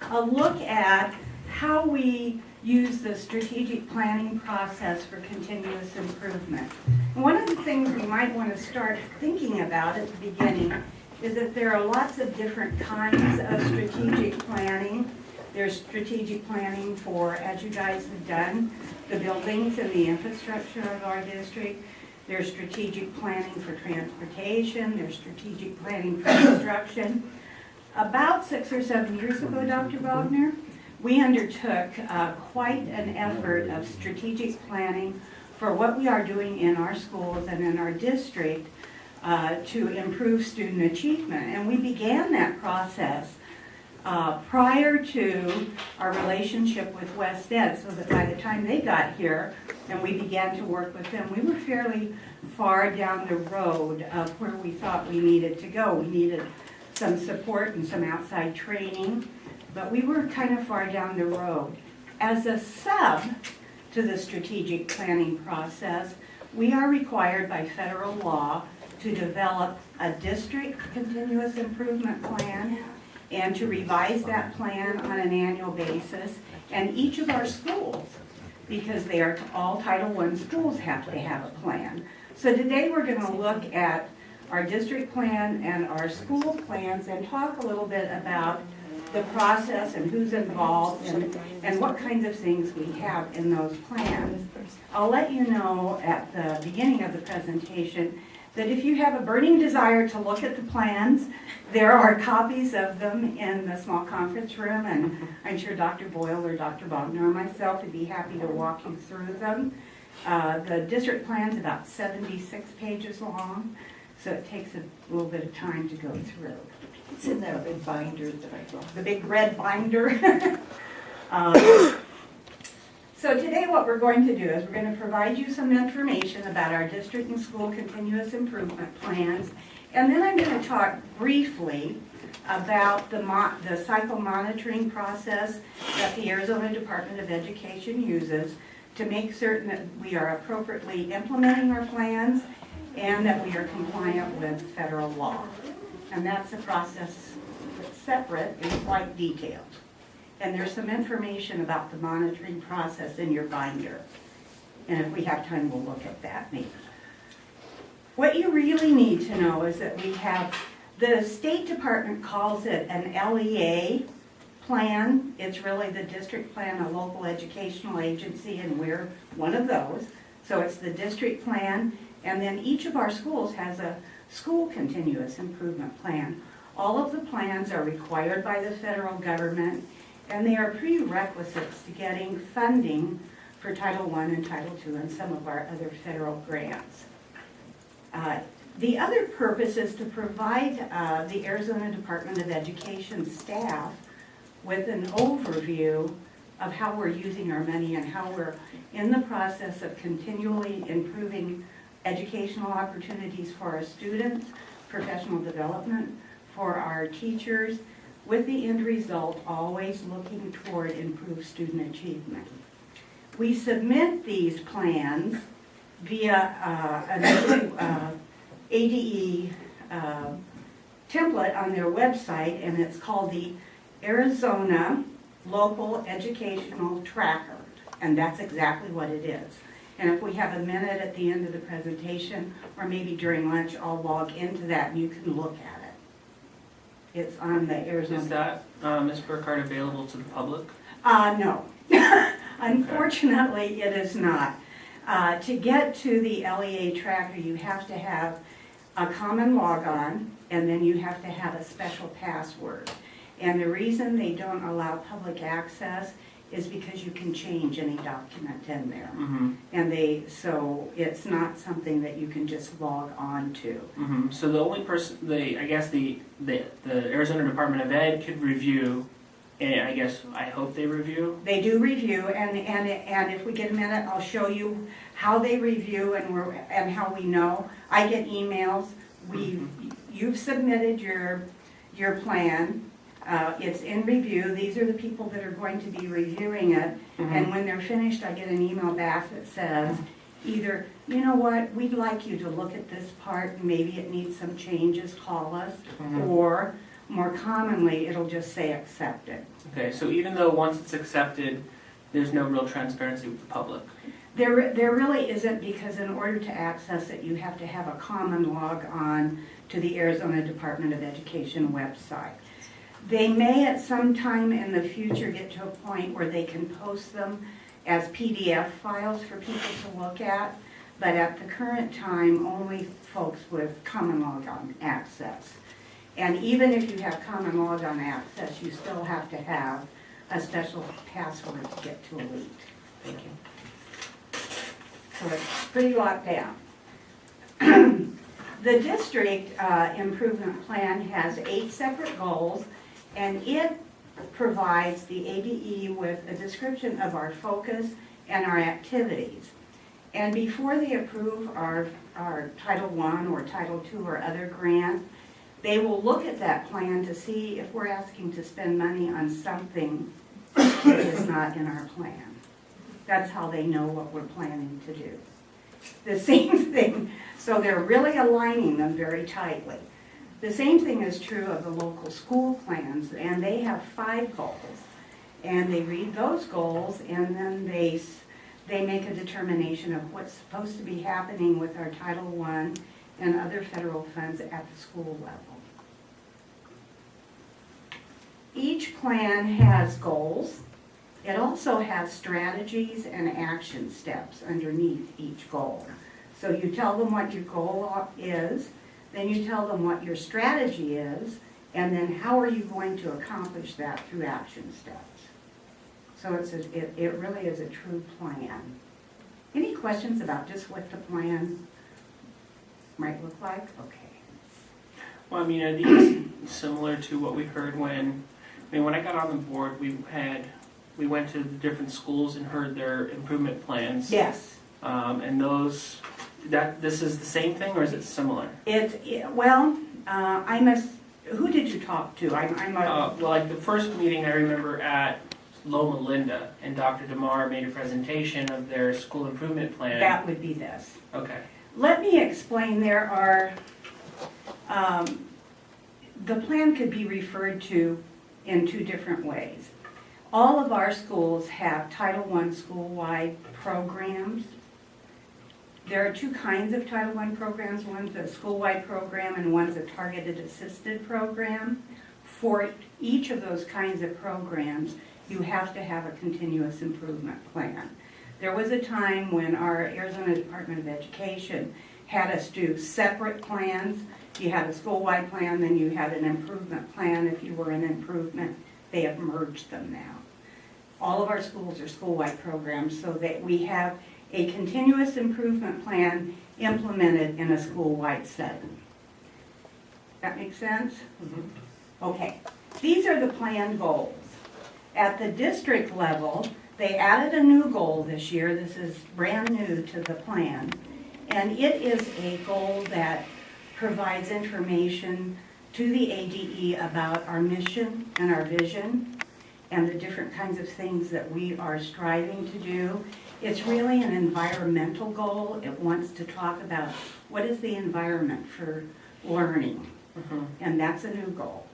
a look at how we use the strategic planning process for continuous improvement. And one of the things we might want to start thinking about at the beginning is that there are lots of different kinds of strategic planning. There's strategic planning for, as you guys have done, the buildings and the infrastructure of our district. There's strategic planning for transportation. There's strategic planning for construction. About 6 or 7 years ago, Dr. Wagner, we undertook quite an effort of strategic planning for what we are doing in our schools and in our district to improve student achievement. And we began that process prior to our relationship with West Ed, so that by the time they got here and we began to work with them, we were fairly far down the road of where we thought we needed to go. We needed some support and some outside training, but we were kind of far down the road. As a sub to the strategic planning process, we are required by federal law to develop a district continuous improvement plan and to revise that plan on an annual basis. And each of our schools, because they are all Title I schools, have to have a plan. So today we're going to look at our district plan and our school plans and talk a little bit about the process and who's involved and what kinds of things we have in those plans. I'll let you know at the beginning of the presentation that if you have a burning desire to look at the plans, there are copies of them in the small conference room, and I'm sure Dr. Boyle or Dr. Wagner or myself would be happy to walk you through them. The district plan's about 76 pages long, so it takes a little bit of time to go through. It's in that big binder that I brought. The big red binder. So today what we're going to do is we're going to provide you some information about our district and school continuous improvement plans, and then I'm going to talk briefly about the cycle monitoring process that the Arizona Department of Education uses to make certain that we are appropriately implementing our plans and that we are compliant with federal law. And that's a process that's separate and quite detailed. And there's some information about the monitoring process in your binder. And if we have time, we'll look at that maybe. What you really need to know is that we have, the State Department calls it an LEA plan. It's really the district plan, a local educational agency, and we're one of those. So it's the district plan, and then each of our schools has a school continuous improvement plan. All of the plans are required by the federal government, and they are prerequisites to getting funding for Title I and Title II and some of our other federal grants. The other purpose is to provide the Arizona Department of Education staff with an overview of how we're using our money and how we're in the process of continually improving educational opportunities for our students, professional development for our teachers, with the end result always looking toward improved student achievement. We submit these plans via an ADE template on their website, and it's called the Arizona Local Educational Tracker, and that's exactly what it is. And if we have a minute at the end of the presentation, or maybe during lunch, I'll log into that and you can look at it. It's on the Arizona. Is that, Ms. Burkhardt, available to the public? No. Unfortunately, it is not. To get to the LEA tracker, you have to have a common logon, and then you have to have a special password. And the reason they don't allow public access is because you can change any document in there. Mm-hmm. And so it's not something that you can just log on to. Mm-hmm. So the only person, I guess the Arizona Department of Ed could review, and I hope they review. They do review, and if we get a minute, I'll show you how they review and how we know. I get emails. You've submitted your plan. It's in review. These are the people that are going to be reviewing it. Mm-hmm. And when they're finished, I get an email back that says, either, you know what, we'd like you to look at this part, maybe it needs some changes, call us, Mm-hmm. or More commonly, it'll just say accepted. Okay, so even though once it's accepted, there's no real transparency with the public. There really isn't, because in order to access it, you have to have a common log on to the Arizona Department of Education website. They may at some time in the future get to a point where they can post them as PDF files for people to look at, but at the current time, only folks with common logon access. And even if you have common logon access, you still have to have a special password to get to Elite. Thank you. So it's pretty locked down. The district improvement plan has 8 separate goals, and it provides the ADE with a description of our focus and our activities. And before they approve our Title I or Title II or other grant, they will look at that plan to see if we're asking to spend money on something that is not in our plan. That's how they know what we're planning to do. The same thing, so they're really aligning them very tightly. The same thing is true of the local school plans, and they have 5 goals. And they read those goals, and then they make a determination of what's supposed to be happening with our Title I and other federal funds at the school level. Each plan has goals. It also has strategies and action steps underneath each goal. So you tell them what your goal is, then you tell them what your strategy is, and then how are you going to accomplish that through action steps. So it really is a true plan. Any questions about just what the plan might look like? Okay. Well, I mean, I think it's similar to what we heard when I got on the board, we went to the different schools and heard their improvement plans. Yes. And this is the same thing, or is it similar? Who did you talk to? Well, like the first meeting I remember at Loma Linda, and Dr. DeMar made a presentation of their school improvement plan. That would be this. Okay. Let me explain. There are, the plan could be referred to in 2 different ways. All of our schools have Title I school-wide programs. There are 2 kinds of Title I programs. One's a school-wide program and one's a targeted assisted program. For each of those kinds of programs, you have to have a continuous improvement plan. There was a time when our Arizona Department of Education had us do separate plans. You had a school-wide plan, then you had an improvement plan. If you were in improvement, they have merged them now. All of our schools are school-wide programs, so that we have a continuous improvement plan implemented in a school-wide setting. That make sense? Mm-hmm. Okay. These are the plan goals. At the district level, they added a new goal this year. This is brand new to the plan. And it is a goal that provides information to the ADE about our mission and our vision and the different kinds of things that we are striving to do. It's really an environmental goal. It wants to talk about what is the environment for learning, and that's a new goal.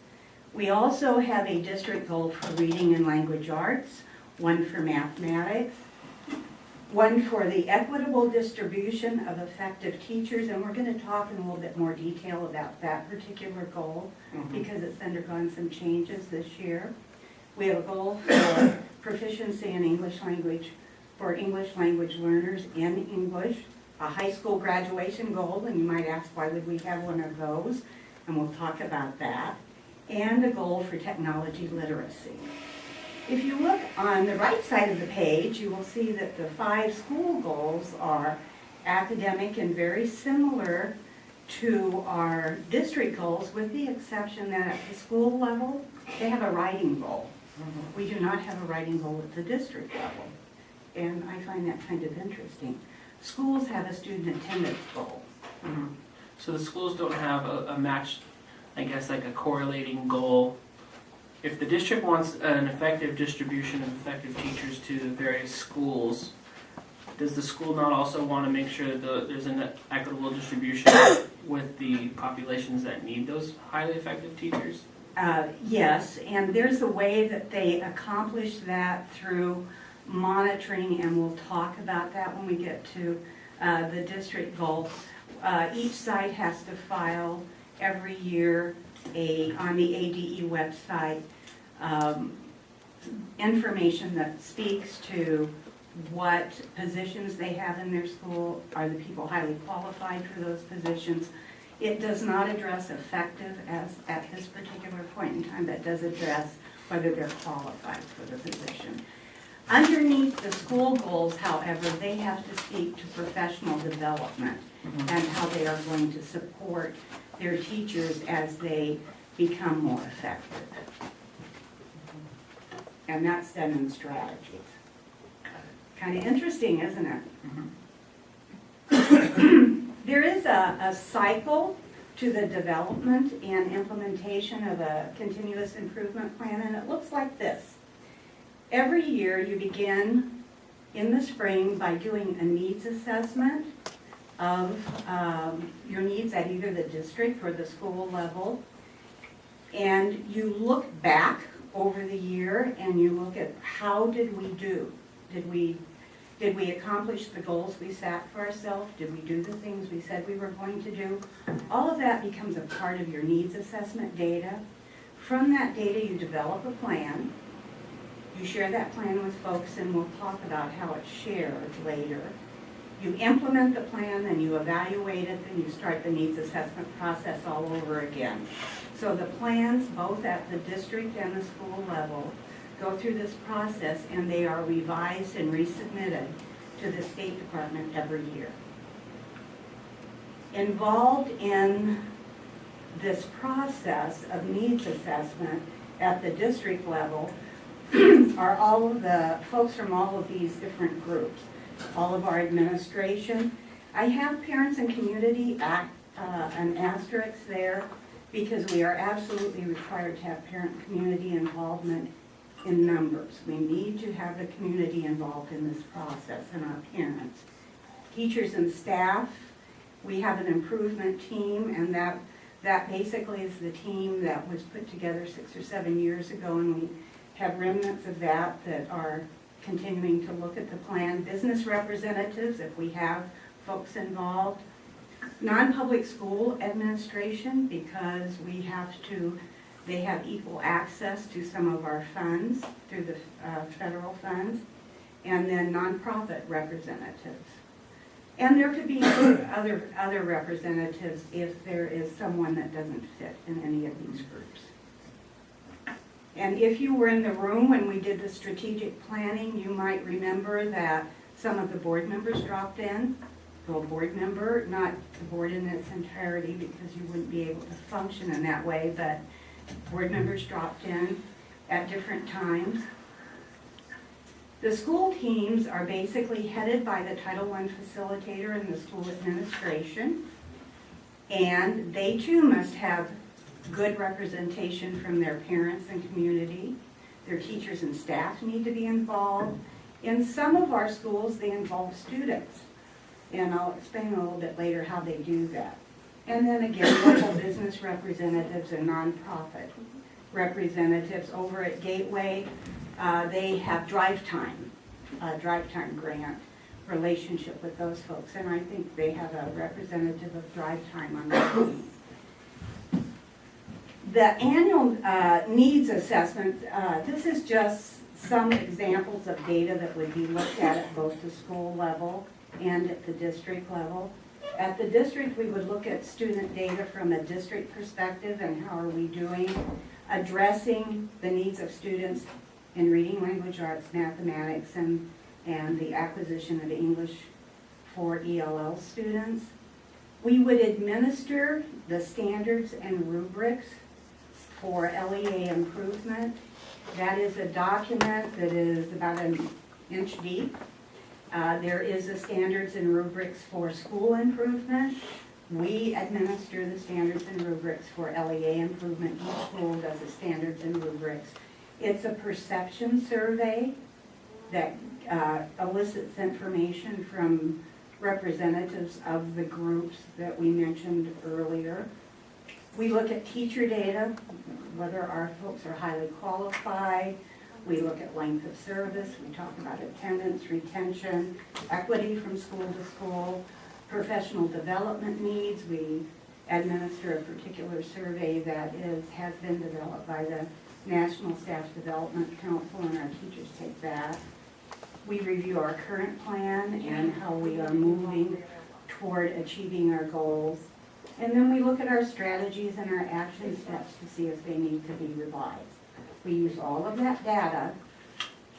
We also have a district goal for reading and language arts, one for mathematics, one for the equitable distribution of effective teachers, and we're going to talk in a little bit more detail about that particular goal because it's undergone some changes this year. We have a goal for proficiency in English language for English language learners in English, a high school graduation goal, and you might ask why would we have one of those, and we'll talk about that, and a goal for technology literacy. If you look on the right side of the page, you will see that the 5 school goals are academic and very similar to our district goals, with the exception that at the school level, they have a writing goal. We do not have a writing goal at the district level, and I find that kind of interesting. Schools have a student attendance goal. So the schools don't have a match, I guess, like a correlating goal. If the district wants an effective distribution of effective teachers to the various schools, does the school not also want to make sure that there's an equitable distribution with the populations that need those highly effective teachers? Yes, and there's a way that they accomplish that through monitoring, and we'll talk about that when we get to the district goal. Each site has to file every year on the ADE website information that speaks to what positions they have in their school. Are the people highly qualified for those positions? It does not address effective as at this particular point in time, but does address whether they're qualified for the position. Underneath the school goals, however, they have to speak to professional development and how they are going to support their teachers as they become more effective. And that's done in strategies. Kind of interesting, isn't it? There is a cycle to the development and implementation of a continuous improvement plan, and it looks like this. Every year you begin in the spring by doing a needs assessment of your needs at either the district or the school level, and you look back over the year and you look at how did we do? Did we accomplish the goals we set for ourselves? Did we do the things we said we were going to do? All of that becomes a part of your needs assessment data. From that data, you develop a plan. You share that plan with folks, and we'll talk about how it's shared later. You implement the plan, then you evaluate it, then you start the needs assessment process all over again. So the plans, both at the district and the school level, go through this process, and they are revised and resubmitted to the State Department every year. Involved in this process of needs assessment at the district level are all of the folks from all of these different groups, all of our administration. I have parents and community an asterisk there because we are absolutely required to have parent community involvement in numbers. We need to have the community involved in this process and our parents. Teachers and staff, we have an improvement team, and that basically is the team that was put together 6 or 7 years ago, and we have remnants of that are continuing to look at the plan. Business representatives, if we have folks involved. Non-public school administration, because they have equal access to some of our funds through the federal funds. And then nonprofit representatives. And there could be other representatives if there is someone that doesn't fit in any of these groups. And if you were in the room when we did the strategic planning, you might remember that some of the board members dropped in. So a board member, not the board in its entirety because you wouldn't be able to function in that way, but board members dropped in at different times. The school teams are basically headed by the Title I facilitator and the school administration, and they too must have good representation from their parents and community. Their teachers and staff need to be involved. In some of our schools, they involve students, and I'll explain a little bit later how they do that. And then again, local business representatives and nonprofit representatives. Over at Gateway, they have Drive Time grant relationship with those folks, and I think they have a representative of Drive Time on their team. The annual needs assessment, this is just some examples of data that would be looked at both the school level and at the district level. At the district, we would look at student data from a district perspective and how are we doing addressing the needs of students in reading, language arts, mathematics, and the acquisition of English for ELL students. We would administer the standards and rubrics for LEA improvement. That is a document that is about an inch deep. There is the standards and rubrics for school improvement. We administer the standards and rubrics for LEA improvement. Each school does the standards and rubrics. It's a perception survey that elicits information from representatives of the groups that we mentioned earlier. We look at teacher data, whether our folks are highly qualified. We look at length of service. We talk about attendance, retention, equity from school to school, professional development needs. We administer a particular survey that has been developed by the National Staff Development Council, and our teachers take that. We review our current plan and how we are moving toward achieving our goals. And then we look at our strategies and our action steps to see if they need to be revised. We use all of that data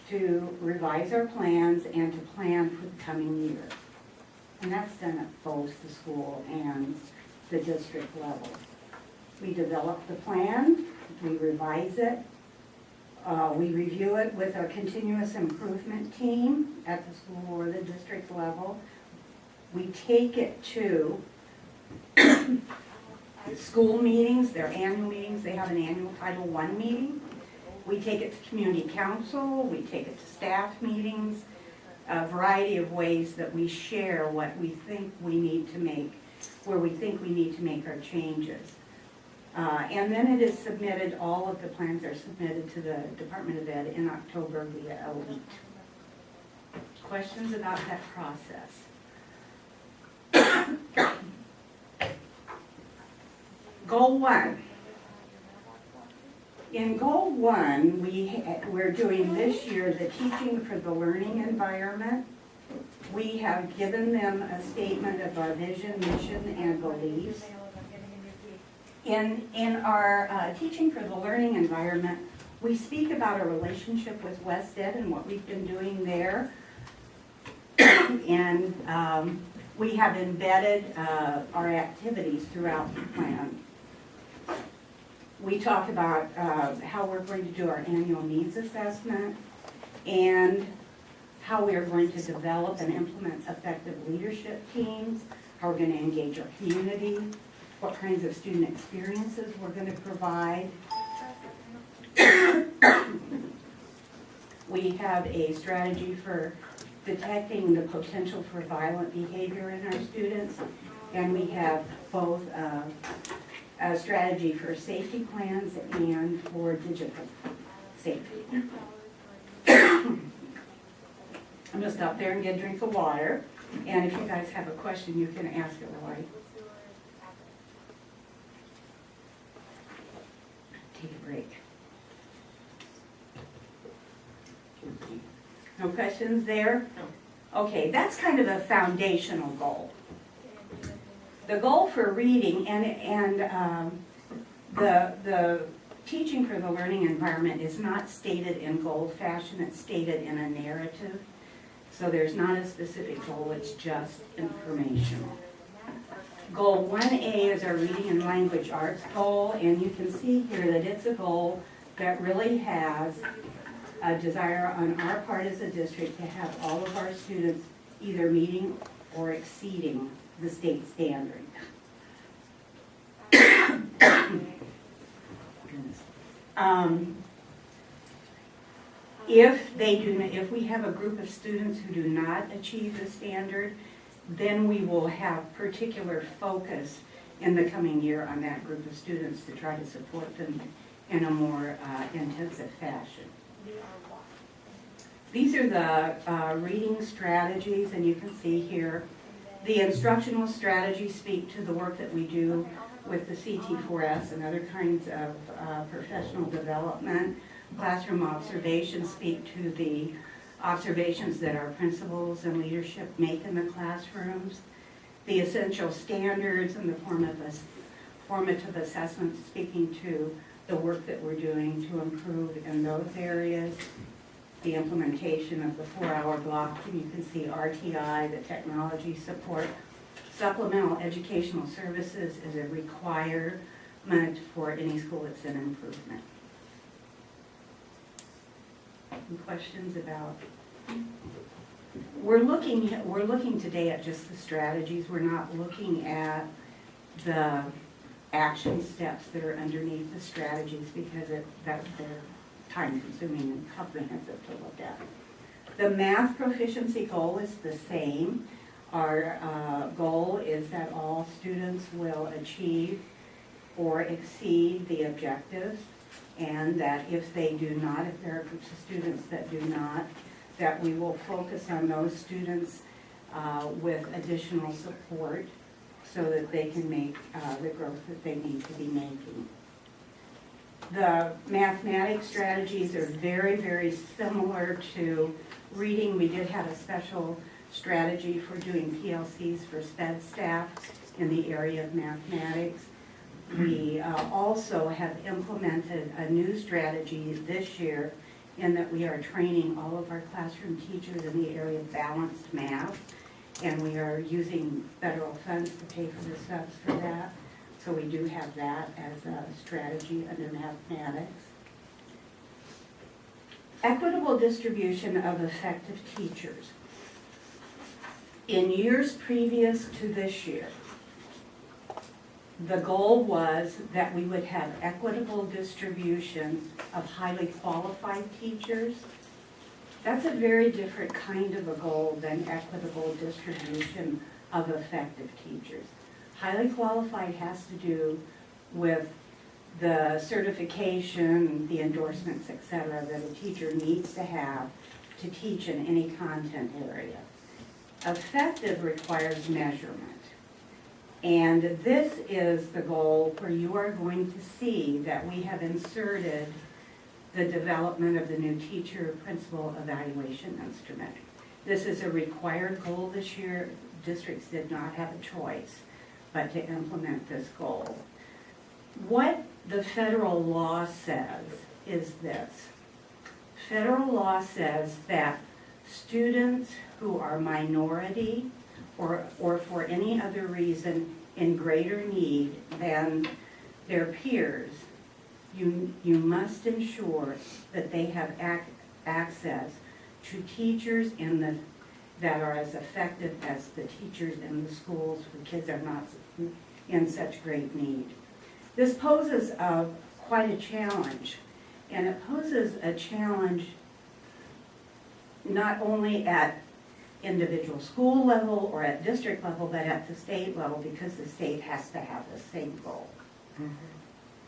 to revise our plans and to plan for the coming year. And that's done at both the school and the district level. We develop the plan, we revise it, we review it with a continuous improvement team at the school or the district level. We take it to school meetings, their annual meetings. They have an annual Title I meeting. We take it to community council, we take it to staff meetings, a variety of ways that we share what we think we need to make, where we think we need to make our changes. And then it is submitted, all of the plans are submitted to the Department of Ed in October via ELITE. Questions about that process? Goal 1. In Goal 1, we're doing this year the Teaching for the Learning Environment. We have given them a statement of our vision, mission, and beliefs. In our Teaching for the Learning Environment, we speak about our relationship with WestEd and what we've been doing there. And we have embedded our activities throughout the plan. We talk about how we're going to do our annual needs assessment and how we are going to develop and implement effective leadership teams, how we're going to engage our community, what kinds of student experiences we're going to provide. We have a strategy for detecting the potential for violent behavior in our students, and we have both a strategy for safety plans and for digital safety. I'm going to stop there and get a drink of water, and if you guys have a question, you can ask it while I take a break. No questions there? No. Okay, that's kind of a foundational goal. The goal for reading and the Teaching for the Learning Environment is not stated in goal fashion, it's stated in a narrative. So there's not a specific goal, it's just informational. Goal 1A is our reading and language arts goal, and you can see here that it's a goal that really has a desire on our part as a district to have all of our students either meeting or exceeding the state standard. If we have a group of students who do not achieve the standard, then we will have particular focus in the coming year on that group of students to try to support them in a more intensive fashion. These are the reading strategies, and you can see here the instructional strategies speak to the work that we do with the CT4S and other kinds of professional development. Classroom observations speak to the observations that our principals and leadership make in the classrooms. The essential standards in the formative assessments speaking to the work that we're doing to improve in those areas. The implementation of the 4-hour block, and you can see RTI, the technology support. Supplemental educational services is a requirement for any school that's an improvement. Any questions about? We're looking today at just the strategies. We're not looking at the action steps that are underneath the strategies because they're time-consuming and comprehensive to look at. The math proficiency goal is the same. Our goal is that all students will achieve or exceed the objectives, and that if they do not, if there are groups of students that do not, that we will focus on those students with additional support so that they can make the growth that they need to be making. The mathematics strategies are very, very similar to reading. We did have a special strategy for doing PLCs for SPED staff in the area of mathematics. We also have implemented a new strategy this year in that we are training all of our classroom teachers in the area of balanced math, and we are using federal funds to pay for the subs for that. So we do have that as a strategy under mathematics. Equitable distribution of effective teachers. In years previous to this year, the goal was that we would have equitable distribution of highly qualified teachers. That's a very different kind of a goal than equitable distribution of effective teachers. Highly qualified has to do with the certification, the endorsements, etc., that a teacher needs to have to teach in any content area. Effective requires measurement. And this is the goal where you are going to see that we have inserted the development of the new teacher principal evaluation instrument. This is a required goal this year. Districts did not have a choice but to implement this goal. What the federal law says is this. Federal law says that students who are minority or for any other reason in greater need than their peers, you must ensure that they have access to teachers that are as effective as the teachers in the schools where kids are not in such great need. This poses quite a challenge, and it poses a challenge not only at individual school level or at district level, but at the state level, because the state has to have the same goal.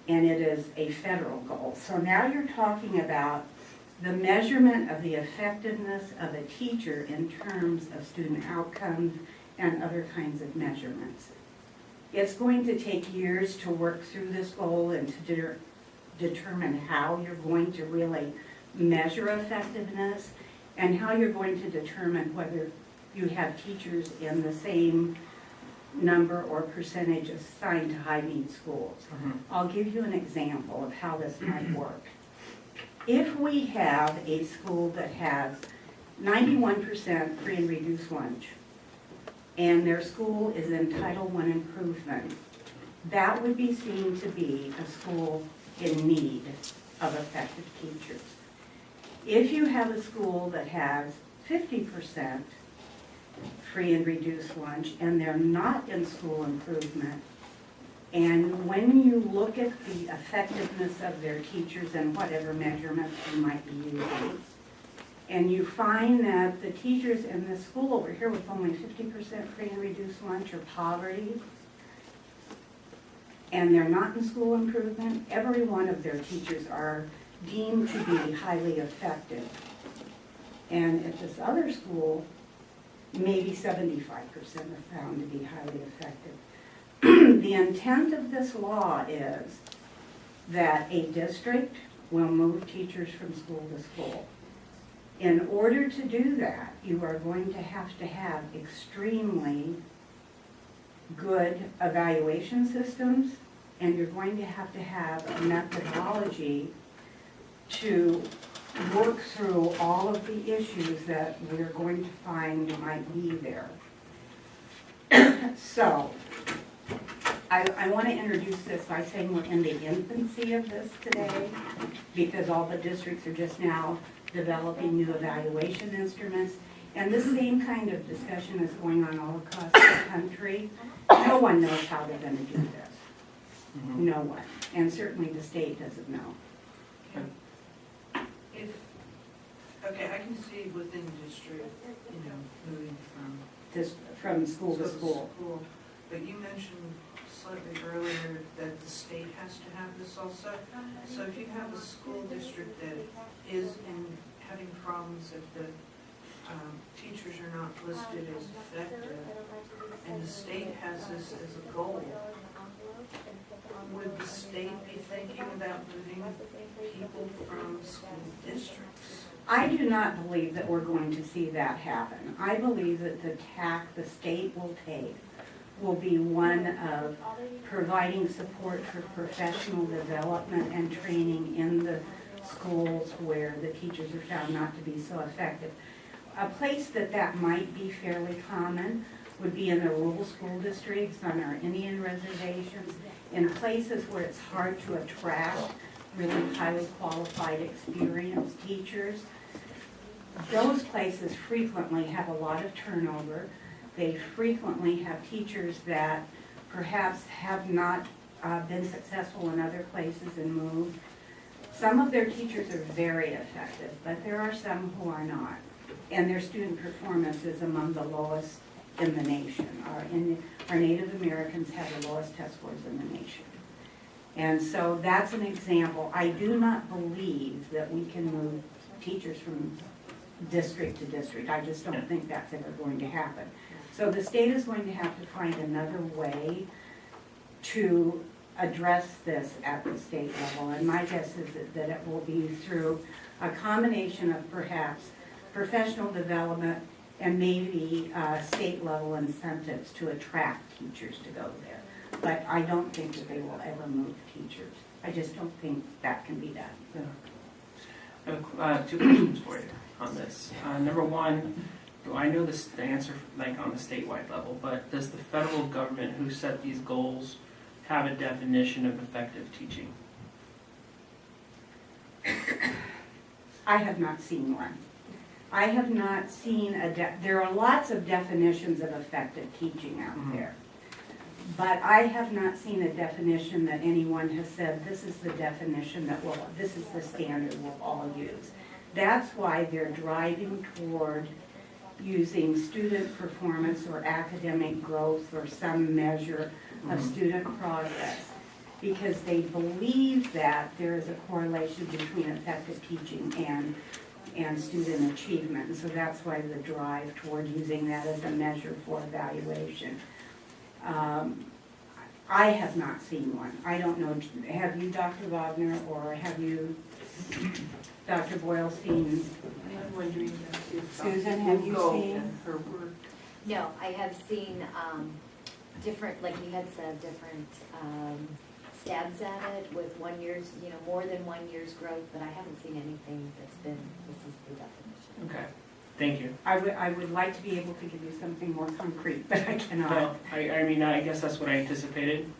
And it is a federal goal. So now you're talking about the measurement of the effectiveness of a teacher in terms of student outcomes and other kinds of measurements. It's going to take years to work through this goal and to determine how you're going to really measure effectiveness and how you're going to determine whether you have teachers in the same number or percentage assigned to high-need schools. I'll give you an example of how this might work. If we have a school that has 91% free and reduced lunch, and their school is in Title I improvement, that would be seen to be a school in need of effective teachers. If you have a school that has 50% free and reduced lunch and they're not in school improvement, and when you look at the effectiveness of their teachers and whatever measurements you might be using, and you find that the teachers in this school over here with only 50% free and reduced lunch are poverty, and they're not in school improvement, every one of their teachers are deemed to be highly effective. And at this other school, maybe 75% are found to be highly effective. The intent of this law is that a district will move teachers from school to school. In order to do that, you are going to have extremely good evaluation systems, and you're going to have a methodology to work through all of the issues that we're going to find might be there. So, I want to introduce this by saying we're in the infancy of this today, because all the districts are just now developing new evaluation instruments, and the same kind of discussion is going on all across the country. No one knows how they're going to do this. No one. And certainly the state doesn't know. Okay, I can see within the district, moving Just from school to school. But you mentioned slightly earlier that the state has to have this also. So if you have a school district that is having problems if the teachers are not listed as effective, and the state has this as a goal, would the state be thinking about moving people from school districts? I do not believe that we're going to see that happen. I believe that the tack the state will take will be one of providing support for professional development and training in the schools where the teachers are found not to be so effective. A place that might be fairly common would be in the rural school districts, on our Indian reservations, in places where it's hard to attract really highly qualified, experienced teachers. Those places frequently have a lot of turnover. They frequently have teachers that perhaps have not been successful in other places and moved. Some of their teachers are very effective, but there are some who are not. And their student performance is among the lowest in the nation. Our Native Americans have the lowest test scores in the nation. And so that's an example. I do not believe that we can move teachers from district to district. I just don't think that's ever going to happen. So the state is going to have to find another way to address this at the state level. And my guess is that it will be through a combination of perhaps professional development and maybe state level incentives to attract teachers to go there. But I don't think that they will ever move teachers. I just don't think that can be done. I have two questions for you on this. Number one, I know the answer like on the statewide level, but does the federal government who set these goals have a definition of effective teaching? I have not seen one. I have not seen there are lots of definitions of effective teaching out there. But I have not seen a definition that anyone has said, this is the definition this is the standard we'll all use. That's why they're driving toward using student performance or academic growth or some measure of student progress, because they believe that there is a correlation between effective teaching and student achievement. And so that's why the drive toward using that as a measure for evaluation. I have not seen one. I don't know, have you, Dr. Wagner, or have you, Dr. Boyle, seen? I'm wondering if Susan, have you Google seen? and her work. No, I have seen different, like you had said, different stabs at it with 1 year's, more than 1 year's growth, but I haven't seen anything that's been, this is the definition. Okay, thank you. I would like to be able to give you something more concrete, but I cannot. Well, I mean, I guess that's what I anticipated.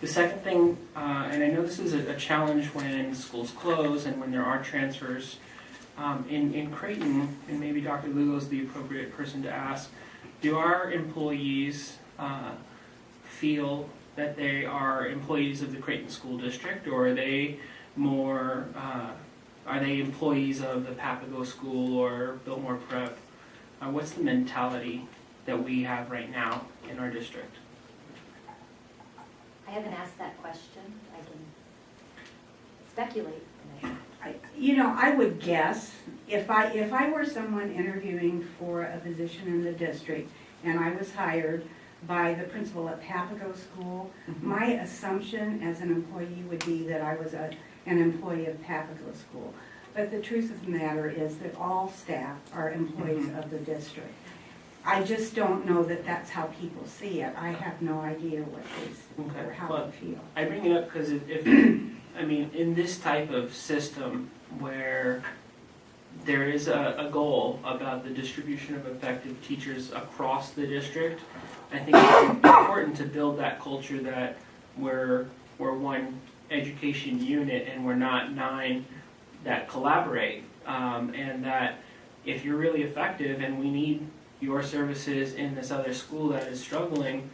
The second thing, and I know this is a challenge when schools close and when there are transfers, in Creighton, and maybe Dr. Lugo is the appropriate person to ask, do our employees feel that they are employees of the Creighton School District, or are they more, are they employees of the Papago School or Biltmore Prep? What's the mentality that we have right now in our district? I haven't asked that question. I can speculate. I would guess, if I were someone interviewing for a position in the district and I was hired by the principal at Papago School, my assumption as an employee would be that I was an employee of Papago School. But the truth of the matter is that all staff are employees of the district. I just don't know that that's how people see it. I have no idea what they, or how they feel. I bring it up because if I mean, in this type of system where there is a goal about the distribution of effective teachers across the district, I think it's important to build that culture that we're one education unit and we're not 9 that collaborate, and that if you're really effective and we need your services in this other school that is struggling,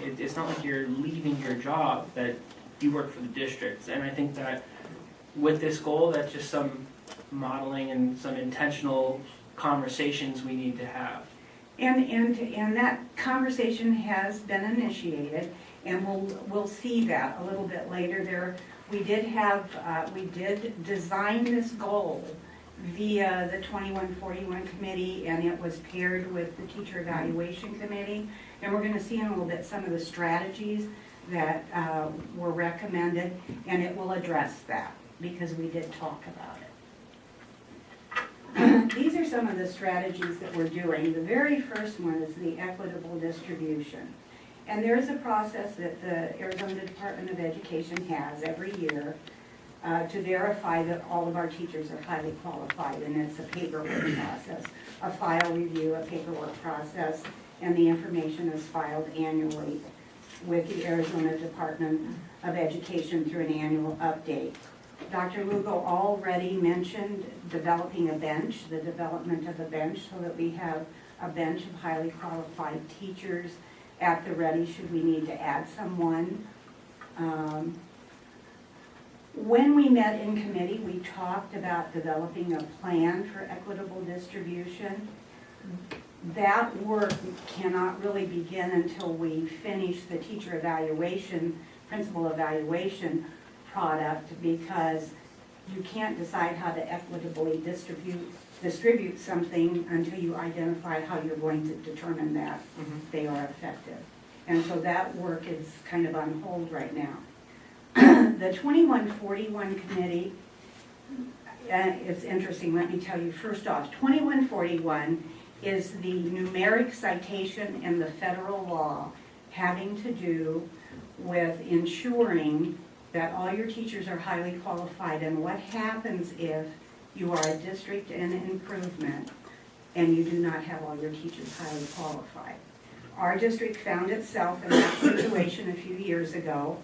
it's not like you're leaving your job, that you work for the districts. And I think that with this goal, that's just some modeling and some intentional conversations we need to have. And that conversation has been initiated, and we'll see that a little bit later. We did design this goal via the 2141 committee, and it was paired with the teacher evaluation committee. And we're gonna see in a little bit some of the strategies that were recommended, and it will address that, because we did talk about it. These are some of the strategies that we're doing. The very first one is the equitable distribution. And there is a process that the Arizona Department of Education has every year to verify that all of our teachers are highly qualified, and it's a paperwork process, a file review, a paperwork process, and the information is filed annually with the Arizona Department of Education through an annual update. Dr. Lugo already mentioned developing a bench, the development of a bench, so that we have a bench of highly qualified teachers at the ready should we need to add someone. When we met in committee, we talked about developing a plan for equitable distribution. That work cannot really begin until we finish the teacher evaluation, principal evaluation product, because you can't decide how to equitably distribute something until you identify how you're going to determine that they are effective. And so that work is kind of on hold right now. The 2141 committee, it's interesting, let me tell you first off, 2141 is the numeric citation in the federal law having to do with ensuring that all your teachers are highly qualified, and what happens if you are a district in improvement and you do not have all your teachers highly qualified. Our district found itself in that situation a few years ago,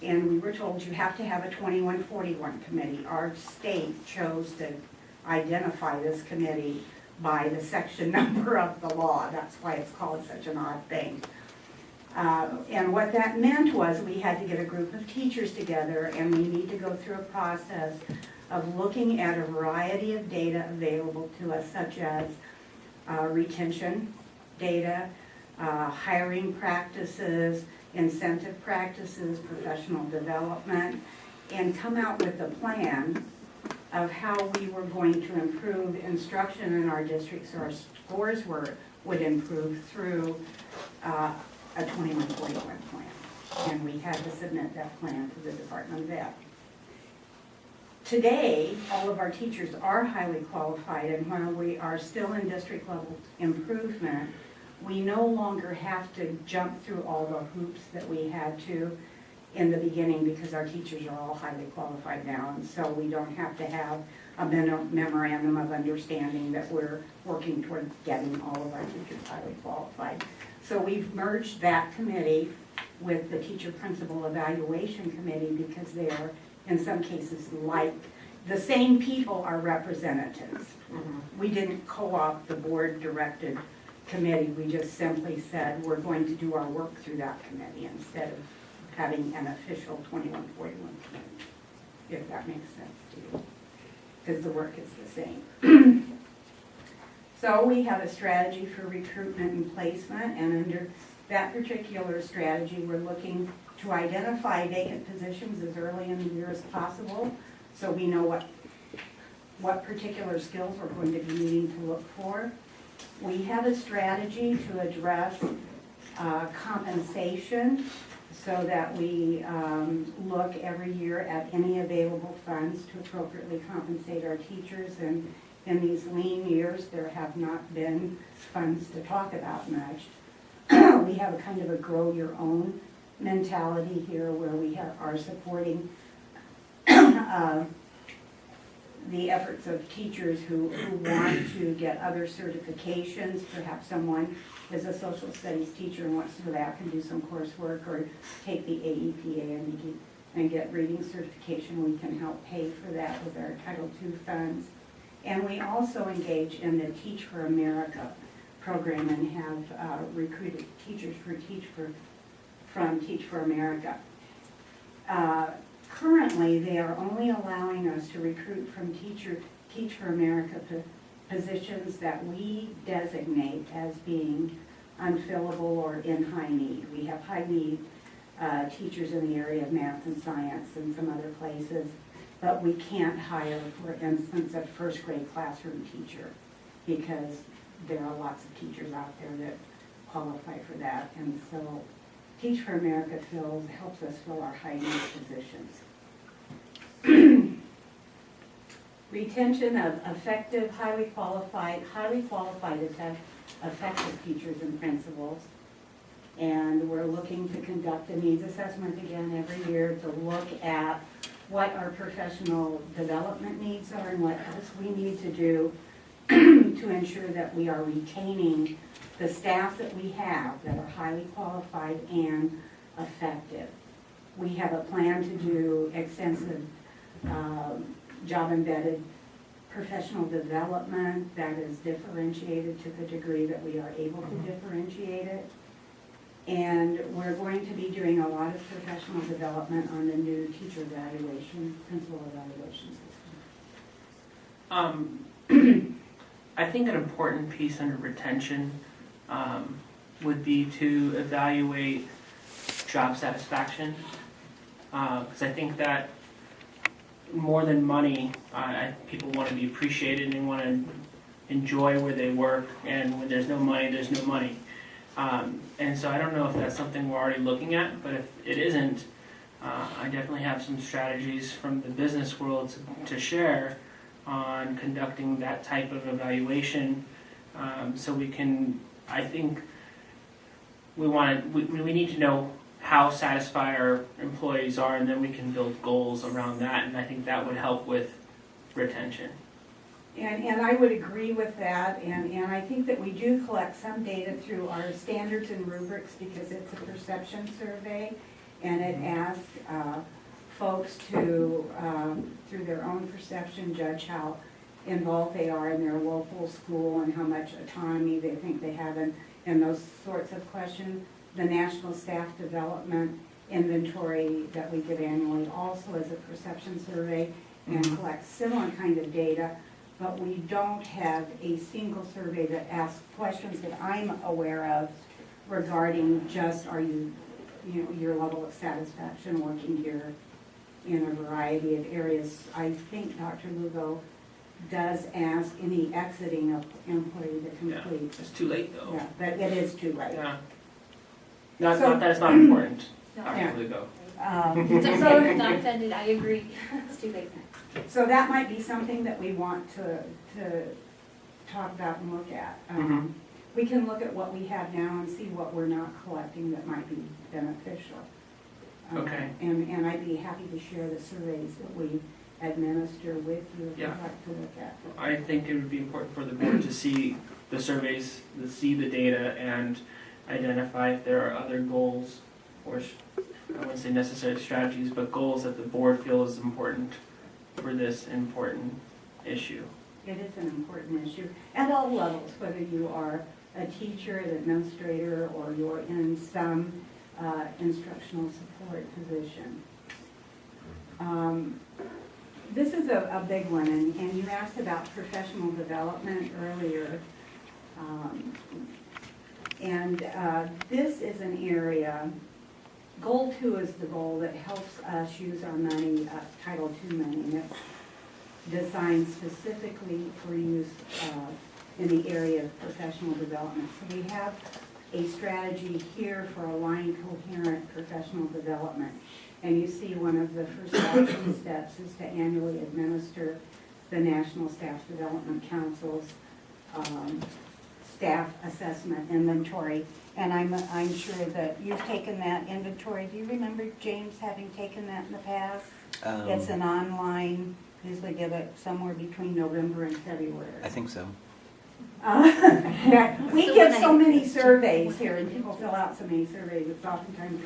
and we were told you have to have a 2141 committee. Our state chose to identify this committee by the section number of the law. That's why it's called such an odd thing. And what that meant was we had to get a group of teachers together, and we need to go through a process of looking at a variety of data available to us, such as retention data, hiring practices, incentive practices, professional development, and come out with a plan of how we were going to improve instruction in our district so our scores would improve through a 2141 plan. And we had to submit that plan to the Department of Ed. Today, all of our teachers are highly qualified, and while we are still in district level improvement, we no longer have to jump through all the hoops that we had to in the beginning, because our teachers are all highly qualified now, and so we don't have to have a memorandum of understanding that we're working toward getting all of our teachers highly qualified. So we've merged that committee with the teacher principal evaluation committee, because they are, in some cases, like the same people are representatives. We didn't co-opt the board-directed committee. We just simply said we're going to do our work through that committee instead of having an official 2141 committee, if that makes sense to you, because the work is the same. So we have a strategy for recruitment and placement, and under that particular strategy, we're looking to identify vacant positions as early in the year as possible, so we know what particular skills we're going to be needing to look for. We have a strategy to address compensation, so that we look every year at any available funds to appropriately compensate our teachers. And in these lean years, there have not been funds to talk about much. We have a kind of a grow your own mentality here, where we are supporting the efforts of teachers who want to get other certifications. Perhaps someone is a social studies teacher and wants to go back and do some coursework, or take the AEPA and get reading certification. We can help pay for that with our Title II funds. And we also engage in the Teach for America program and have recruited teachers from Teach for America. Currently, they are only allowing us to recruit from Teach for America positions that we designate as being unfillable or in high need. We have high need teachers in the area of math and science and some other places, but we can't hire, for instance, a first grade classroom teacher because there are lots of teachers out there that qualify for that. And so Teach for America helps us fill our high need positions. Retention of effective, highly qualified, effective teachers and principals. And we're looking to conduct a needs assessment again every year to look at what our professional development needs are and what else we need to do to ensure that we are retaining the staff that we have that are highly qualified and effective. We have a plan to do extensive job-embedded professional development that is differentiated to the degree that we are able to differentiate it. And we're going to be doing a lot of professional development on the new teacher evaluation, principal evaluation system. I think an important piece under retention would be to evaluate job satisfaction, because I think that more than money, people want to be appreciated and they want to enjoy where they work, and when there's no money, there's no money. And so I don't know if that's something we're already looking at, but if it isn't, I definitely have some strategies from the business world to share on conducting that type of evaluation. So we can, I think we need to know how satisfied our employees are, and then we can build goals around that, and I think that would help with retention. And I would agree with that, and I think that we do collect some data through our standards and rubrics because it's a perception survey, and it asks folks to, through their own perception, judge how involved they are in their local school and how much autonomy they think they have in those sorts of questions. The National Staff Development Inventory that we give annually also is a perception survey and collects similar kind of data, but we don't have a single survey that asks questions that I'm aware of regarding just your level of satisfaction working here in a variety of areas. I think Dr. Lugo does ask any exiting employee to complete. Yeah, it's too late though. Yeah, but it is too late. Yeah. Not So- that it's not important. No. Actually, though. It's okay, not offended, I agree, it's too late. So that might be something that we want to talk about and look at. We can look at what we have now and see what we're not collecting that might be beneficial. Okay. And I'd be happy to share the surveys that we administer with you if you'd Yeah. like to look at. I think it would be important for the board to see the surveys, to see the data, and identify if there are other goals, or I wouldn't say necessary strategies, but goals that the board feels is important for this important issue. It is an important issue at all levels, whether you are a teacher, an administrator, or you're in some instructional support position. This is a big one, and you asked about professional development earlier. This is an area, Goal 2 is the goal that helps us use our money, Title II money, and it's designed specifically for use in the area of professional development. So we have a strategy here for aligned, coherent professional development. And you see one of the first action steps is to annually administer the National Staff Development Council's staff assessment inventory. And I'm sure that you've taken that inventory. Do you remember, James, having taken that in the past? It's an online, usually give it somewhere between November and February. I think so. Yeah, we give so many surveys here, and people fill out so many surveys, it's oftentimes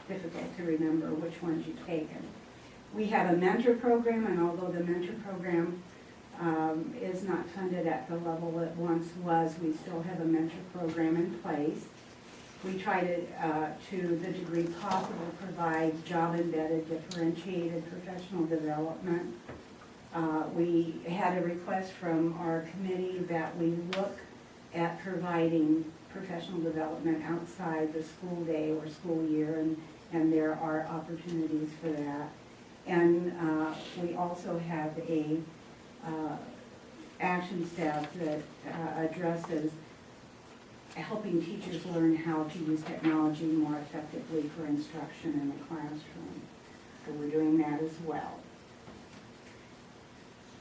difficult to remember which ones you've taken. We have a mentor program, and although the mentor program is not funded at the level it once was, we still have a mentor program in place. We try to the degree possible, provide job-embedded, differentiated professional development We had a request from our committee that we look at providing professional development outside the school day or school year, and there are opportunities for that. And we also have a action staff that addresses helping teachers learn how to use technology more effectively for instruction in the classroom. So we're doing that as well.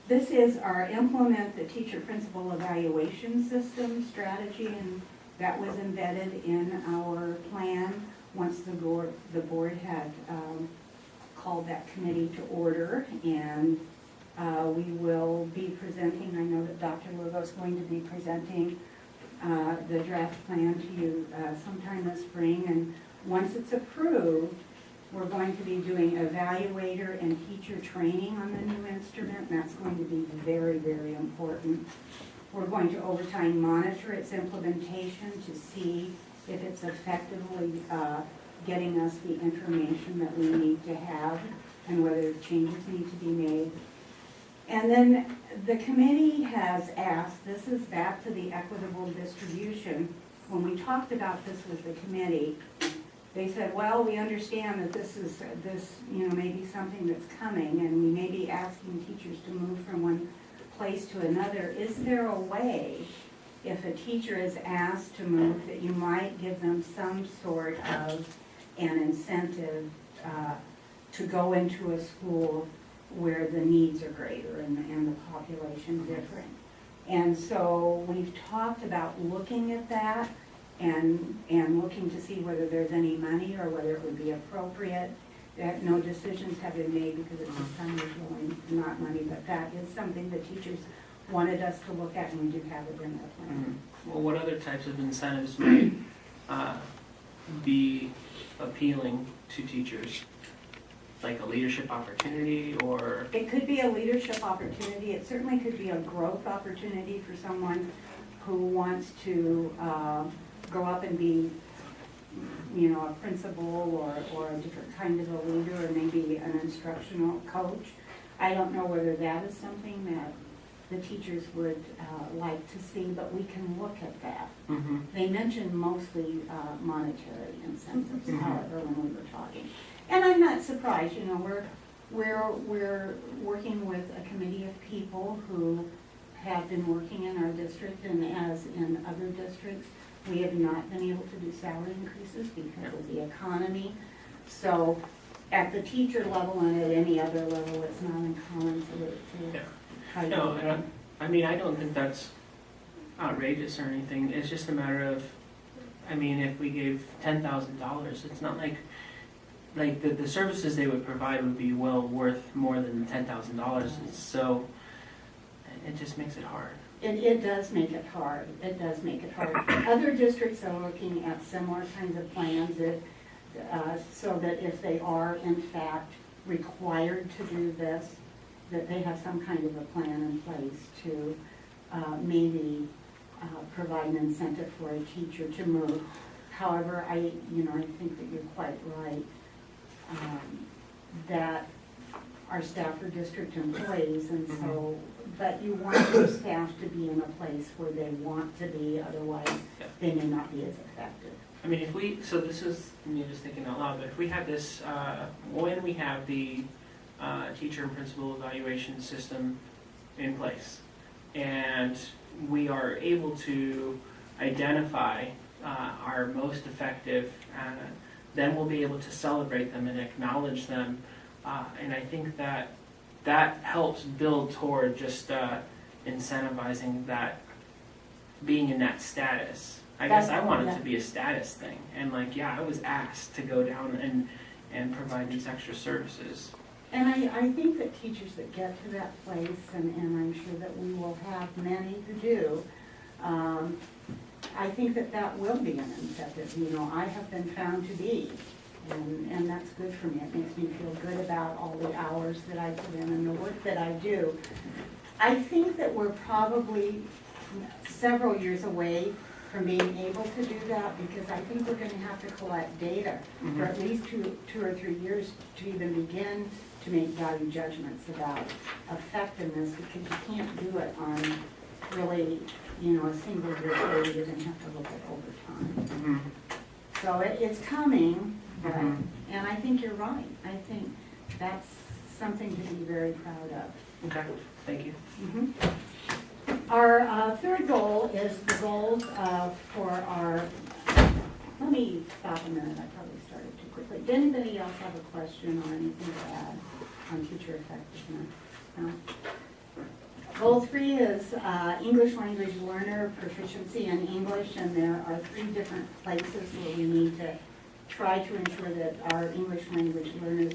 This is our implement the teacher principal evaluation system strategy, and that was embedded in our plan once the board had called that committee to order. And we will be presenting, I know that Dr. Lugo is going to be presenting the draft plan to you sometime this spring. And once it's approved, we're going to be doing evaluator and teacher training on the new instrument, and that's going to be very, very important. We're going to over time monitor its implementation to see if it's effectively getting us the information that we need to have and whether changes need to be made. And then the committee has asked, this is back to the equitable distribution. When we talked about this with the committee, they said, well, we understand that this may be something that's coming, and we may be asking teachers to move from one place to another. Is there a way, if a teacher is asked to move, that you might give them some sort of an incentive to go into a school where the needs are greater and the population different? And so we've talked about looking at that and looking to see whether there's any money or whether it would be appropriate. That no decisions have been made because at this time there's really not money, but that is something that teachers wanted us to look at, and we do have it in our plan. Well, what other types of incentives might be appealing to teachers? Like a leadership opportunity, or? It could be a leadership opportunity. It certainly could be a growth opportunity for someone who wants to grow up and be, a principal or a different kind of a leader, or maybe an instructional coach. I don't know whether that is something that the teachers would like to see, but we can look at that. Mm-hmm. They mentioned mostly monetary incentives, Mhm. however, when we were talking. And I'm not surprised, we're working with a committee of people who have been working in our district, and as in other districts, we have not been able to do salary increases because of the economy. So at the teacher level and at any other level, it's not uncommon to Yeah. try to. No, I don't think that's outrageous or anything. It's just a matter of, if we gave $10,000, it's not like the services they would provide would be well worth more than the $10,000. So it just makes it hard. It does make it hard. It does make it hard. Other districts are looking at similar kinds of plans so that if they are in fact required to do this, that they have some kind of a plan in place to maybe provide an incentive for a teacher to move. However, I think that you're quite right, that our staff are district employees, and so, but you want your staff to be in a place where they want to be, otherwise they may not be as effective. This is me just thinking out loud, but if we had this, when we have the teacher and principal evaluation system in place, and we are able to identify our most effective, then we'll be able to celebrate them and acknowledge them. And I think that helps build toward just incentivizing that, being in that status. I guess I want it to be a status thing. And I was asked to go down and provide these extra services. And I think that teachers that get to that place, and I'm sure that we will have many who do, I think that will be an incentive. I have been found to be, and that's good for me. It makes me feel good about all the hours that I put in and the work that I do. I think that we're probably several years away from being able to do that, because I think we're gonna have to collect data for at least two or 3 years to even begin to make value judgments about effectiveness, because you can't do it on really, a single year period and have to look at over time. Mhm. So it's coming, but, Mhm. and I think you're right. I think that's something to be very proud of. Okay, thank you. Mhm. Our third goal is the goals for our, let me stop a minute, I probably started too quickly. Did anybody else have a question or anything to add on teacher effectiveness? No? Goal 3 is English language learner proficiency in English, and there are 3 different places where we need to try to ensure that our English language learners,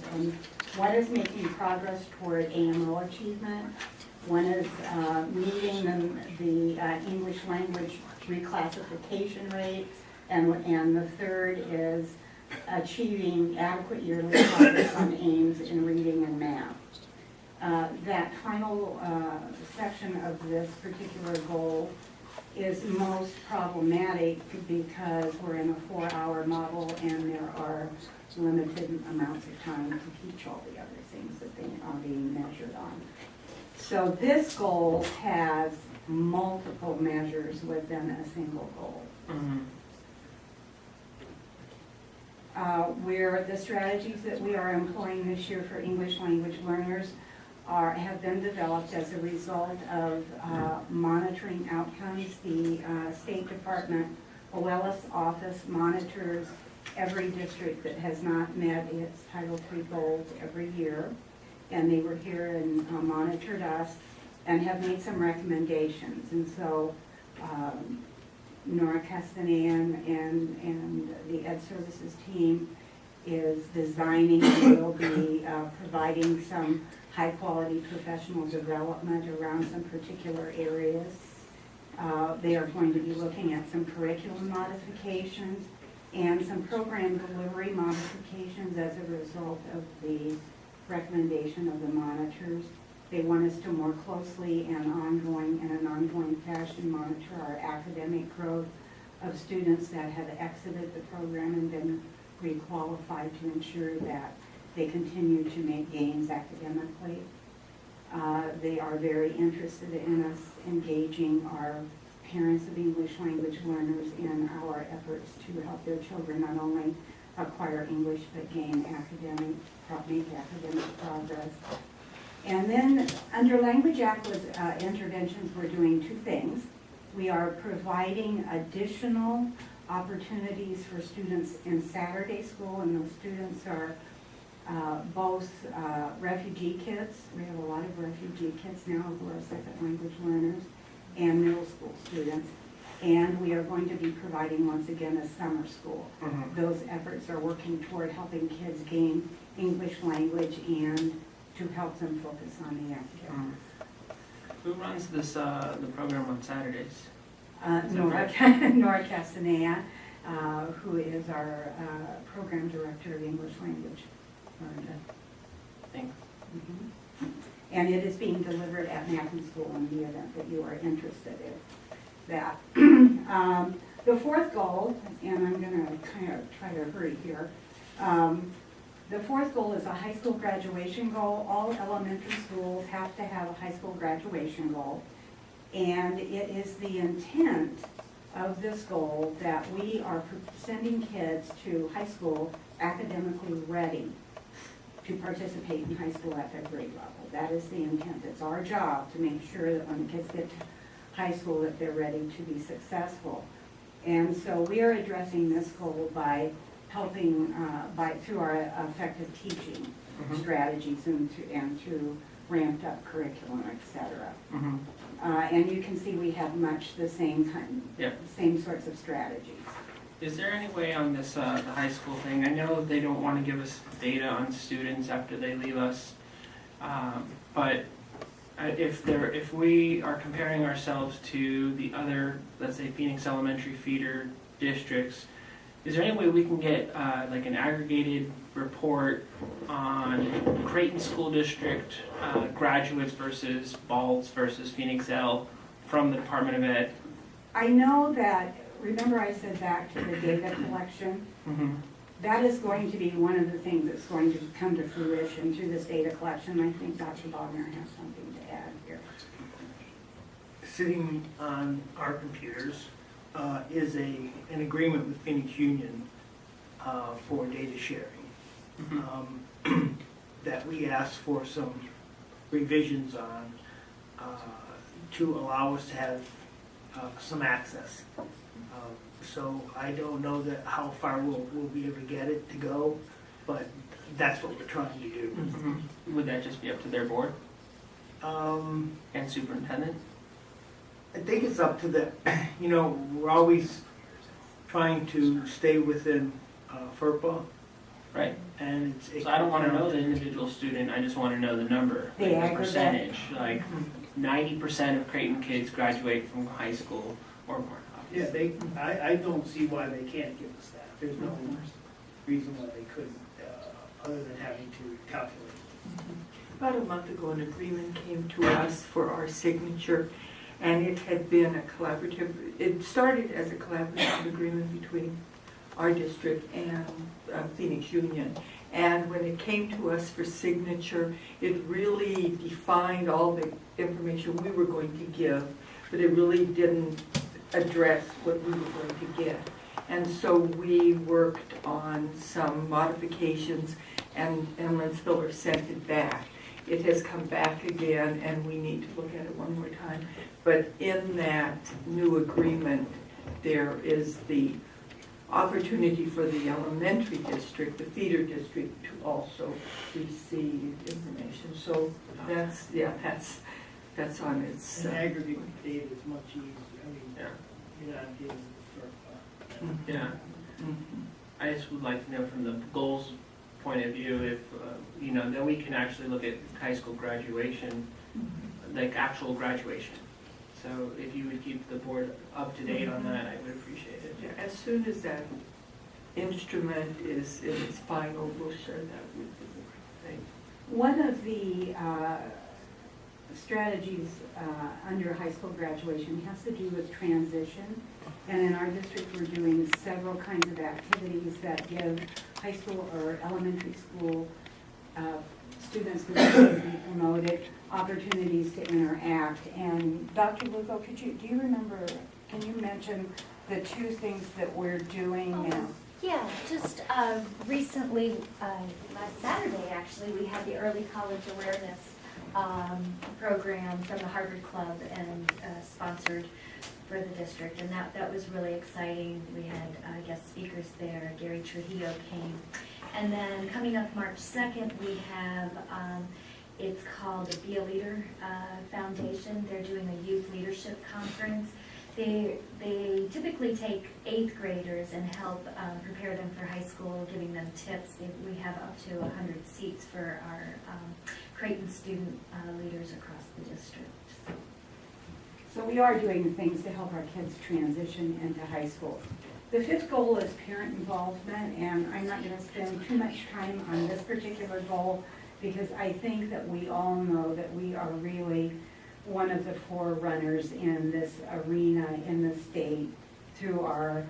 one is making progress toward AMO achievement, one is meeting the English language reclassification rate, and the third is achieving adequate yearly progress on aims in reading and math. That final section of this particular goal is most problematic because we're in a 4-hour model and there are limited amounts of time to teach all the other things that they are being measured on. So this goal has multiple measures within a single goal. Mhm. Where the strategies that we are employing this year for English language learners have been developed as a result of monitoring outcomes. The State Department OELIS office monitors every district that has not met its Title III goals every year. And they were here and monitored us and have made some recommendations. And so Nora Castanean and the Ed Services team is designing and will be providing some high-quality professional development around some particular areas. They are going to be looking at some curriculum modifications and some program delivery modifications as a result of the recommendation of the monitors. They want us to more closely and in an ongoing fashion monitor our academic growth of students that have exited the program and been re-qualified to ensure that they continue to make gains academically. They are very interested in us engaging our parents of English language learners in our efforts to help their children not only acquire English but make academic progress. And then under language interventions, we're doing 2 things. We are providing additional opportunities for students in Saturday school, and those students are both refugee kids. We have a lot of refugee kids now who are second language learners, and middle school students. And we are going to be providing, once again, a summer school. Mhm. Those efforts are working toward helping kids gain English language and to help them focus on the academics. Who runs this the program on Saturdays? Nora Castanea, who is our program director of English language learning. Thanks. Mhm. And it is being delivered at Mackin School in the event that you are interested in that. The 4th goal, and I'm going to kind of try to hurry here. The 4th goal is a high school graduation goal. All elementary schools have to have a high school graduation goal. And it is the intent of this goal that we are sending kids to high school academically ready to participate in high school at their grade level. That is the intent. It's our job to make sure that when the kids get to high school that they're ready to be successful. And so we are addressing this goal by helping through our effective teaching strategies and through ramped up curriculum, etc. Mhm. And you can see we have much the same same sorts of strategies. Is there any way on this the high school thing? I know they don't want to give us data on students after they leave us, but if we are comparing ourselves to the other, let's say Phoenix Elementary feeder districts, is there any way we can get like an aggregated report on Creighton School District graduates versus Balls versus Phoenix L from the Department of Ed? I know that remember I said back to the data collection? Mm-hmm. That is going to be one of the things that's going to come to fruition through this data collection. I think Dr. Bogner has something to add here. Sitting on our computers is an agreement with Phoenix Union for data sharing. That we asked for some revisions on to allow us to have some access. So I don't know that how far we'll be able to get it to go, but that's what we're trying to do. Mm-hmm. Would that just be up to their board and superintendent? I think it's up to the, we're always trying to stay within FERPA, Right. and it's. So I don't want to know the individual student, I just want to know the number, The like the aggregate. percentage. Like 90% of Creighton kids graduate from high school or more. Yeah, I don't see why they can't give us that. There's no reason why they couldn't, other than having to calculate. About a month ago, an agreement came to us for our signature, and it had been a collaborative, it started as a collaborative agreement between our district and Phoenix Union. And when it came to us for signature, it really defined all the information we were going to give, but it really didn't address what we were going to get. And so we worked on some modifications, and Lynn Spiller sent it back. It has come back again, and we need to look at it one more time. But in that new agreement, there is the opportunity for the elementary district, the feeder district, to also receive information. So that's on its. And aggregate data is much easier. I mean, Yeah. you're not dealing with FERPA. Yeah. I just would like to know from the goals point of view if, then we can actually look at high school graduation, like actual graduation. So if you would keep the board up to date on that, I would appreciate it. Yeah, as soon as that instrument is in its final, we'll share that with the board. Thank One of the strategies under high school graduation has to do with transition. And in our district, we're doing several kinds of activities that give high school or elementary school students who are be promoted opportunities to interact. And Dr. Lugo, do you remember, can you mention the two things that we're doing now? Yeah, just recently, last Saturday actually, we had the Early College Awareness program from the Harvard Club and sponsored for the district, and that was really exciting. We had guest speakers there. Gary Trujillo came. And then coming up March 2nd, we have, it's called the Be a Leader Foundation. They're doing a youth leadership conference. They typically take 8th graders and help prepare them for high school, giving them tips. We have up to 100 seats for our Creighton student leaders across the district. So we are doing things to help our kids transition into high school. The 5th goal is parent involvement, and I'm not going to spend too much time on this particular goal because I think that we all know that we are really one of the forerunners in this arena in the state through our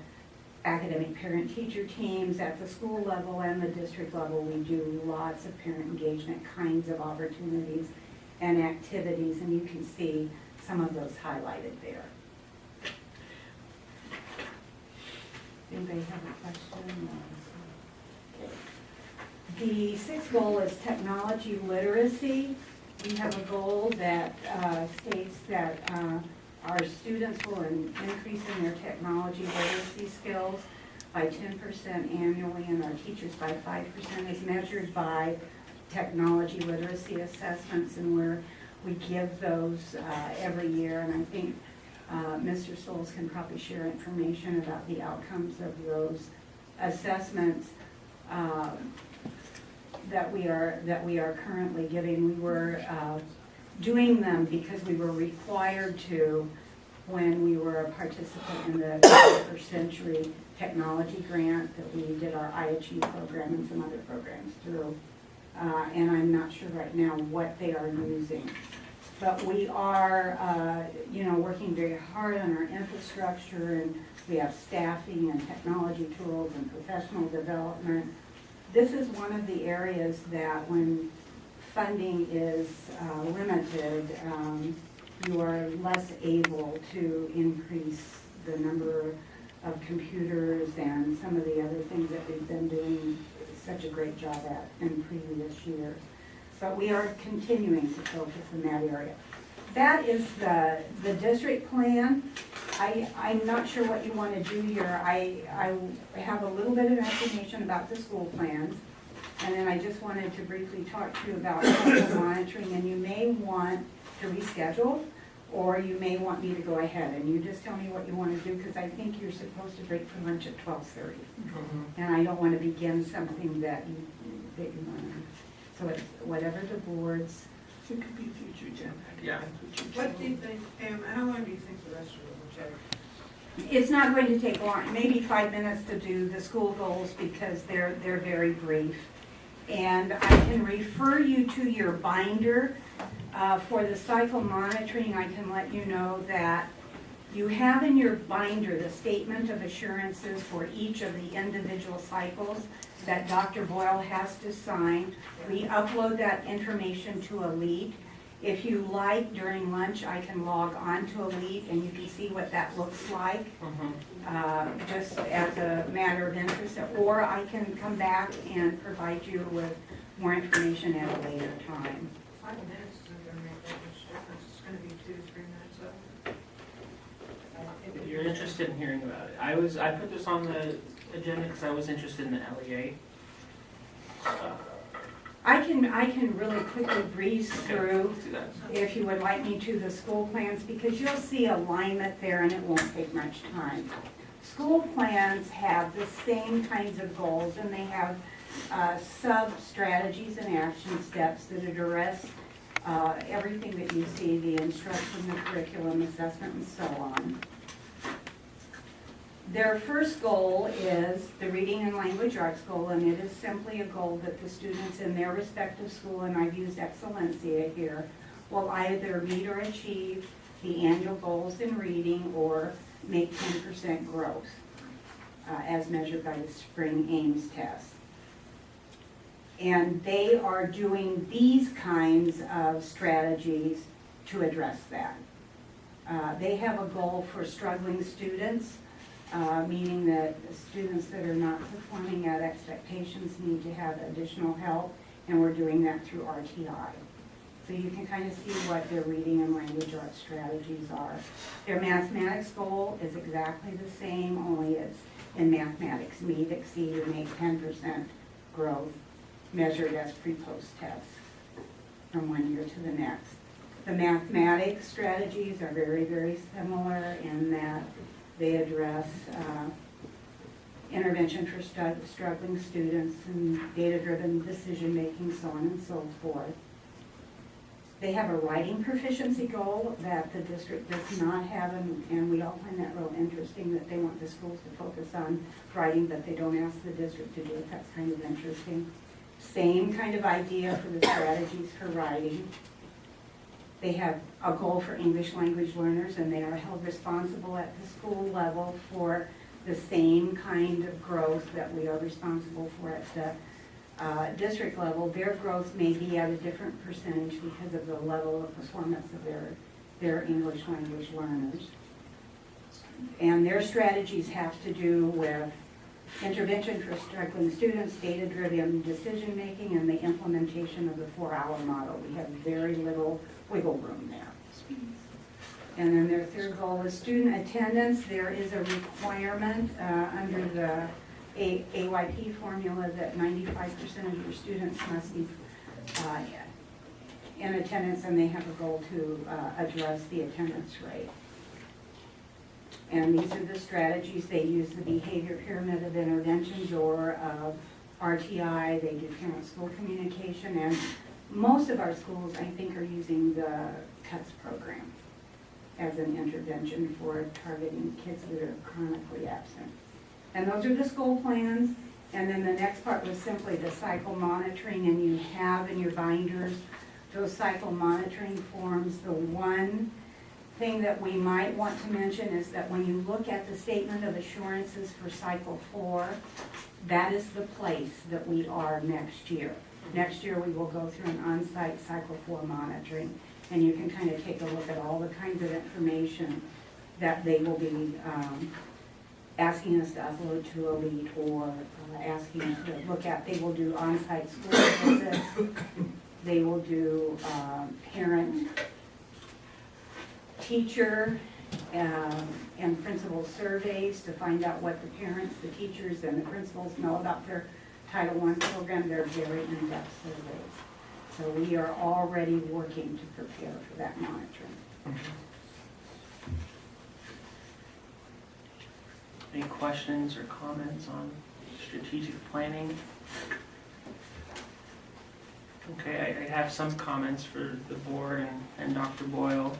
academic parent-teacher teams at the school level and the district level. We do lots of parent engagement kinds of opportunities and activities, and you can see some of those highlighted there. Anybody have a question? Okay. The 6th goal is technology literacy. We have a goal that states that our students will increase in their technology literacy skills by 10% annually, and our teachers by 5%, as measured by technology literacy assessments, and where we give those every year. And I think Mr. Stoles can probably share information about the outcomes of those assessments that we are currently giving. We were doing them because we were required to when we were a participant in the 21st Century Technology Grant that we did our IHE program and some other programs through. And I'm not sure right now what they are using But we are, working very hard on our infrastructure, and we have staffing and technology tools and professional development. This is one of the areas that when funding is limited, you are less able to increase the number of computers and some of the other things that we've been doing such a great job at in previous years. But we are continuing to focus in that area. That is the district plan. I'm not sure what you want to do here. I have a little bit of information about the school plans, and then I just wanted to briefly talk to you about cycle monitoring, and you may want to reschedule, or you may want me to go ahead, and you just tell me what you want to do, because I think you're supposed to break for lunch at 12:30. And I don't want to begin something that you want to. So it's whatever the board's. It could be future agenda. Yeah. What do you think, Pam, how long do you think the rest of it will take? It's not going to take long, maybe 5 minutes to do the school goals because they're very brief. And I can refer you to your binder. For the cycle monitoring, I can let you know that you have in your binder the statement of assurances for each of the individual cycles that Dr. Boyle has to sign. We upload that information to Elite. If you like, during lunch, I can log on to Elite and you can see what that looks like, just as a matter of interest. Or I can come back and provide you with more information at a later time. 5 minutes isn't gonna make that much difference, it's gonna be 2 to 3 minutes up. If you're interested in hearing about it, I put this on the agenda because I was interested in the LEA stuff. I can really quickly breeze through, Let's do that. if you would like me to, the school plans, because you'll see alignment there and it won't take much time. School plans have the same kinds of goals, and they have sub-strategies and action steps that address everything that you see, the instruction, the curriculum, assessment, and so on. Their first goal is the reading and language arts goal, and it is simply a goal that the students in their respective school, and I've used excellencia here, will either meet or achieve the annual goals in reading or make 10% growth as measured by the spring Ames test. And they are doing these kinds of strategies to address that. They have a goal for struggling students, meaning that students that are not performing at expectations need to have additional help, and we're doing that through RTI. So you can kind of see what their reading and language arts strategies are. Their mathematics goal is exactly the same, only it's in mathematics, meet, exceed, or make 10% growth measured as pre-post tests from one year to the next. The mathematics strategies are very, very similar in that they address intervention for struggling students and data-driven decision-making, so on and so forth. They have a writing proficiency goal that the district does not have, and we all find that real interesting that they want the schools to focus on writing, but they don't ask the district to do it. That's kind of interesting. Same kind of idea for the strategies for writing. They have a goal for English language learners, and they are held responsible at the school level for the same kind of growth that we are responsible for at the district level. Their growth may be at a different percentage because of the level of performance of their English language learners. And their strategies have to do with intervention for struggling students, data-driven decision-making, and the implementation of the 4-hour model. We have very little wiggle room there. And then their third goal is student attendance. There is a requirement under the AYP formula that 95% of your students must be in attendance, and they have a goal to address the attendance rate. And these are the strategies. They use the behavior pyramid of interventions or of RTI. They do parent-school communication, and most of our schools, I think, are using the CUTS program as an intervention for targeting kids that are chronically absent. And those are the school plans. And then the next part was simply the cycle monitoring, and you have in your binders those cycle monitoring forms. The one thing that we might want to mention is that when you look at the statement of assurances for cycle 4, that is the place that we are next year. Next year, we will go through an on-site cycle 4 monitoring, and you can kind of take a look at all the kinds of information that they will be asking us to upload to Elite, or asking us to look at. They will do on-site school visits. They will do parent, teacher, and principal surveys to find out what the parents, the teachers, and the principals know about their Title I program. They're very in-depth surveys. So we are already working to prepare for that monitoring. Any questions or comments on strategic planning? Okay, I have some comments for the board and Dr. Boyle.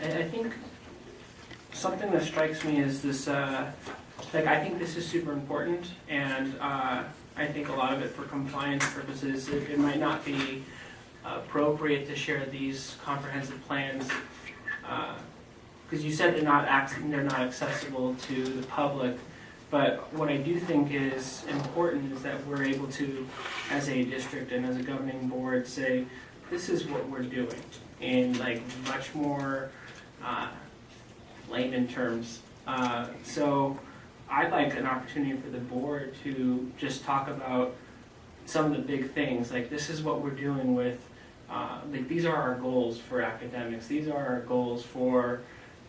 I think something that strikes me is this, like, I think this is super important, and I think a lot of it for compliance purposes, it might not be appropriate to share these comprehensive plans, because you said they're not accessible to the public. But what I do think is important is that we're able to, as a district and as a governing board, say, this is what we're doing in like much more layman terms. So I'd like an opportunity for the board to just talk about some of the big things. Like, this is what we're doing with, like, these are our goals for academics. These are our goals for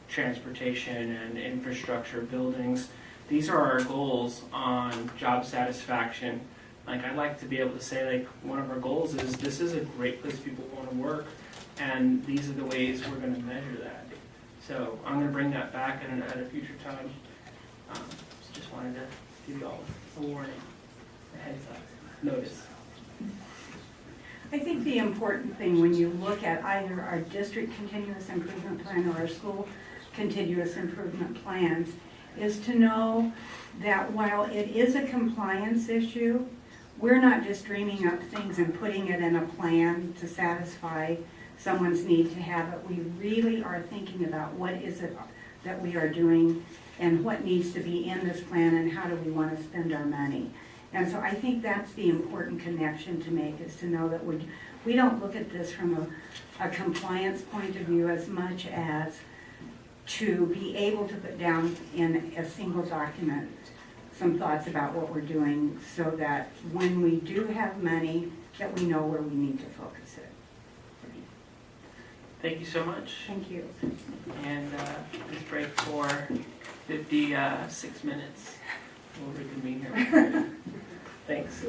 transportation and infrastructure, buildings. These are our goals on job satisfaction. Like, I'd like to be able to say, like, one of our goals is this is a great place people want to work, and these are the ways we're going to measure that. So I'm going to bring that back at a future time. Just wanted to give you all a warning, a heads up, notice. I think the important thing when you look at either our district continuous improvement plan or our school continuous improvement plans is to know that while it is a compliance issue, we're not just dreaming up things and putting it in a plan to satisfy someone's need to have it. We really are thinking about what is it that we are doing and what needs to be in this plan and how do we want to spend our money. And so I think that's the important connection to make, is to know that we don't look at this from a compliance point of view as much as to be able to put down in a single document some thoughts about what we're doing, so that when we do have money, that we know where we need to focus it. Thank you so much. Thank you. And let's break for 56 minutes. We'll reconvene here. Thanks.